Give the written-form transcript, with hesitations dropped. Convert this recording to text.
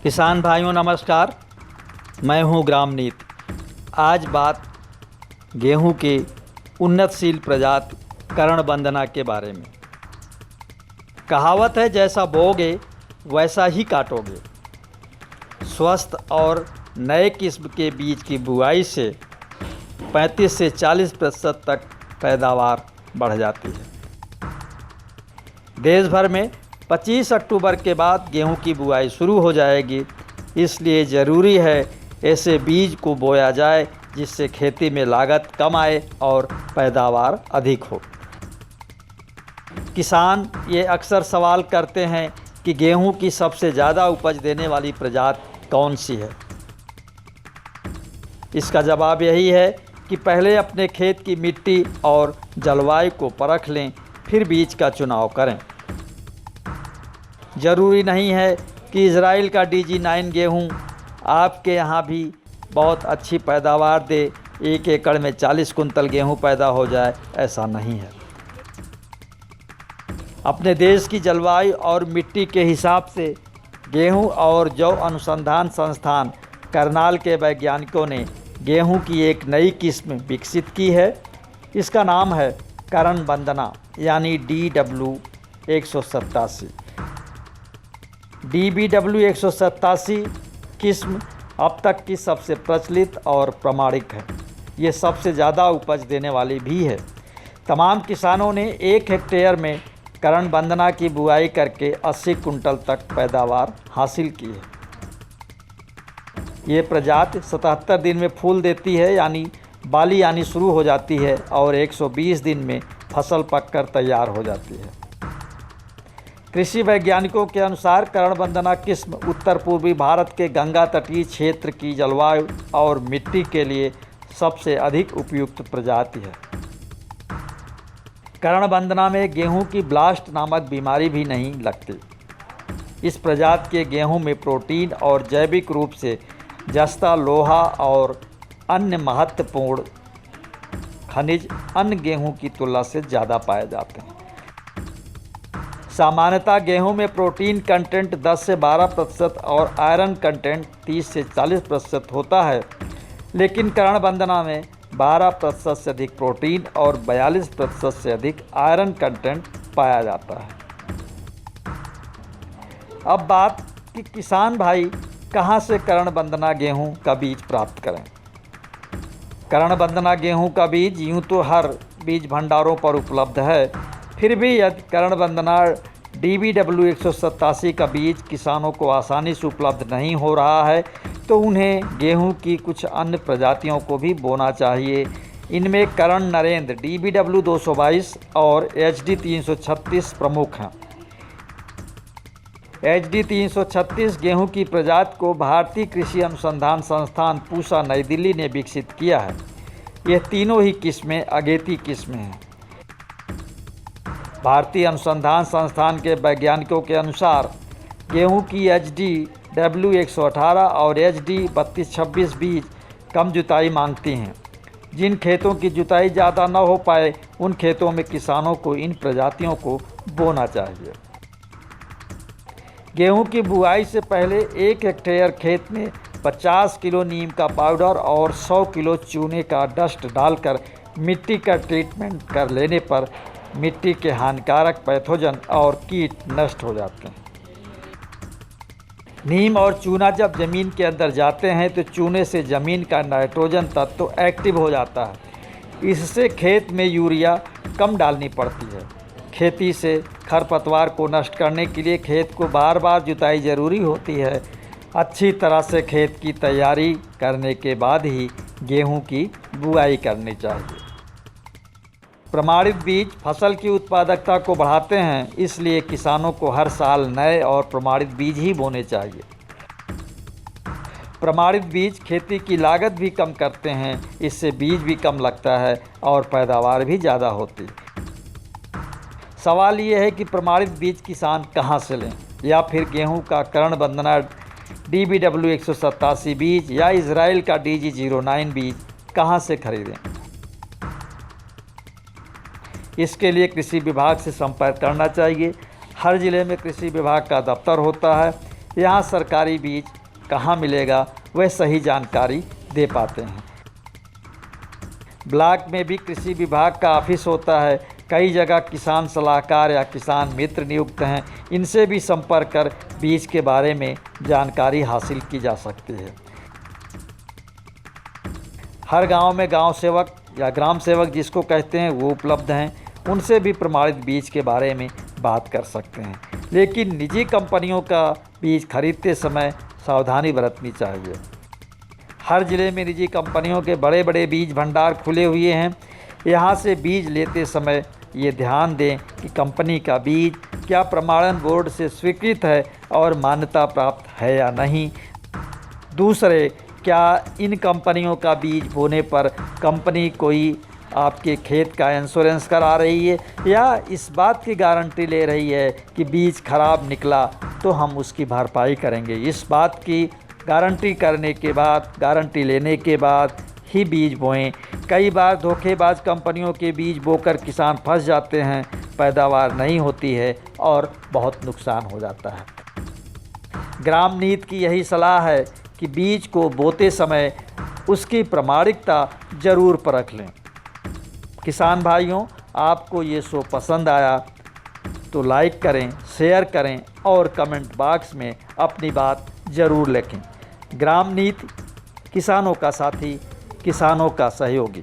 किसान भाइयों नमस्कार। मैं हूं ग्रामनीत। आज बात गेहूं की उन्नतशील प्रजाति कर्ण वंदना के बारे में। कहावत है, जैसा बोओगे वैसा ही काटोगे। स्वस्थ और नए किस्म के बीज की बुआई से 35 से 40% तक पैदावार बढ़ जाती है। देश भर में 25 अक्टूबर के बाद गेहूं की बुआई शुरू हो जाएगी, इसलिए ज़रूरी है ऐसे बीज को बोया जाए जिससे खेती में लागत कम आए और पैदावार अधिक हो। किसान ये अक्सर सवाल करते हैं कि गेहूं की सबसे ज़्यादा उपज देने वाली प्रजाति कौन सी है। इसका जवाब यही है कि पहले अपने खेत की मिट्टी और जलवायु को परख लें, फिर बीज का चुनाव करें। ज़रूरी नहीं है कि इजराइल का DG9 गेहूं आपके यहाँ भी बहुत अच्छी पैदावार दे, 1 एकड़ में 40 कुंतल गेहूं पैदा हो जाए, ऐसा नहीं है। अपने देश की जलवायु और मिट्टी के हिसाब से गेहूं और जौ अनुसंधान संस्थान करनाल के वैज्ञानिकों ने गेहूं की एक नई किस्म विकसित की है। इसका नाम है कर्ण वंदना यानी DW187। DBW187 किस्म अब तक की सबसे प्रचलित और प्रामाणिक है। ये सबसे ज़्यादा उपज देने वाली भी है। तमाम किसानों ने 1 हेक्टेयर में कर्ण वंदना की बुआई करके 80 कुंटल तक पैदावार हासिल की है। ये प्रजाति 77 दिन में फूल देती है, यानी बाली आनी शुरू हो जाती है, और 120 दिन में फसल पककर तैयार हो जाती है। कृषि वैज्ञानिकों के अनुसार कर्ण वंदना किस्म उत्तर पूर्वी भारत के गंगा तटीय क्षेत्र की जलवायु और मिट्टी के लिए सबसे अधिक उपयुक्त प्रजाति है। कर्ण वंदना में गेहूं की ब्लास्ट नामक बीमारी भी नहीं लगती। इस प्रजाति के गेहूं में प्रोटीन और जैविक रूप से जस्ता, लोहा और अन्य महत्वपूर्ण खनिज अन्य गेहूं की तुलना से ज़्यादा पाए जाते हैं। सामान्यतः गेहूं में प्रोटीन कंटेंट 10 से 12% और आयरन कंटेंट 30 से 40% होता है, लेकिन कर्ण वंदना में 12% से अधिक प्रोटीन और 42% से अधिक आयरन कंटेंट पाया जाता है। अब बात कि किसान भाई कहां से कर्ण वंदना गेहूं का बीज प्राप्त करें। कर्ण वंदना गेहूं का बीज यूं तो हर बीज भंडारों पर उपलब्ध है, फिर भी यदि कर्ण वंदना DBW187 का बीज किसानों को आसानी से उपलब्ध नहीं हो रहा है तो उन्हें गेहूं की कुछ अन्य प्रजातियों को भी बोना चाहिए। इनमें कर्ण नरेंद्र DBW222 और HD336 प्रमुख हैं। HD336 गेहूं की प्रजाति को भारतीय कृषि अनुसंधान संस्थान पूसा नई दिल्ली ने विकसित किया है। यह तीनों ही किस्में अगेती किस्में हैं। भारतीय अनुसंधान संस्थान के वैज्ञानिकों के अनुसार गेहूं की HDW118 और HD3226 बीज कम जुताई मांगती हैं। जिन खेतों की जुताई ज़्यादा न हो पाए उन खेतों में किसानों को इन प्रजातियों को बोना चाहिए। गेहूं की बुआई से पहले 1 हेक्टेयर खेत में 50 किलो नीम का पाउडर और 100 किलो चूने का डस्ट डालकर मिट्टी का ट्रीटमेंट कर लेने पर मिट्टी के हानिकारक पैथोजन और कीट नष्ट हो जाते हैं। नीम और चूना जब ज़मीन के अंदर जाते हैं तो चूने से ज़मीन का नाइट्रोजन तत्व एक्टिव हो जाता है। इससे खेत में यूरिया कम डालनी पड़ती है। खेती से खरपतवार को नष्ट करने के लिए खेत को बार बार जुताई ज़रूरी होती है। अच्छी तरह से खेत की तैयारी करने के बाद ही गेहूं की बुआई करनी चाहिए। प्रमाणित बीज फसल की उत्पादकता को बढ़ाते हैं, इसलिए किसानों को हर साल नए और प्रमाणित बीज ही बोने चाहिए। प्रमाणित बीज खेती की लागत भी कम करते हैं, इससे बीज भी कम लगता है और पैदावार भी ज़्यादा होती है। सवाल ये है कि प्रमाणित बीज किसान कहाँ से लें, या फिर गेहूं का कर्ण वंदना DBW187 बीज या इजराइल का DG09 बीज कहाँ से खरीदें। इसके लिए कृषि विभाग से संपर्क करना चाहिए। हर ज़िले में कृषि विभाग का दफ्तर होता है। यहाँ सरकारी बीज कहाँ मिलेगा वह सही जानकारी दे पाते हैं। ब्लॉक में भी कृषि विभाग का ऑफिस होता है। कई जगह किसान सलाहकार या किसान मित्र नियुक्त हैं, इनसे भी संपर्क कर बीज के बारे में जानकारी हासिल की जा सकती है। हर गांव में गांव सेवक या ग्राम सेवक जिसको कहते हैं वो उपलब्ध हैं, उनसे भी प्रमाणित बीज के बारे में बात कर सकते हैं। लेकिन निजी कंपनियों का बीज खरीदते समय सावधानी बरतनी चाहिए। हर ज़िले में निजी कंपनियों के बड़े बड़े बीज भंडार खुले हुए हैं। यहाँ से बीज लेते समय ये ध्यान दें कि कंपनी का बीज क्या प्रमाणन बोर्ड से स्वीकृत है और मान्यता प्राप्त है या नहीं। दूसरे, क्या इन कंपनियों का बीज बोने पर कंपनी कोई आपके खेत का इंश्योरेंस करा रही है या इस बात की गारंटी ले रही है कि बीज खराब निकला तो हम उसकी भरपाई करेंगे। इस बात की गारंटी लेने के बाद ही बीज बोएं। कई बार धोखेबाज कंपनियों के बीज बोकर किसान फंस जाते हैं, पैदावार नहीं होती है और बहुत नुकसान हो जाता है। ग्राम नीति की यही सलाह है कि बीज को बोते समय उसकी प्रामाणिकता ज़रूर परख लें। किसान भाइयों, आपको ये शो पसंद आया तो लाइक करें, शेयर करें और कमेंट बॉक्स में अपनी बात ज़रूर लिखें। ग्राम नीति, किसानों का साथी, किसानों का सहयोगी।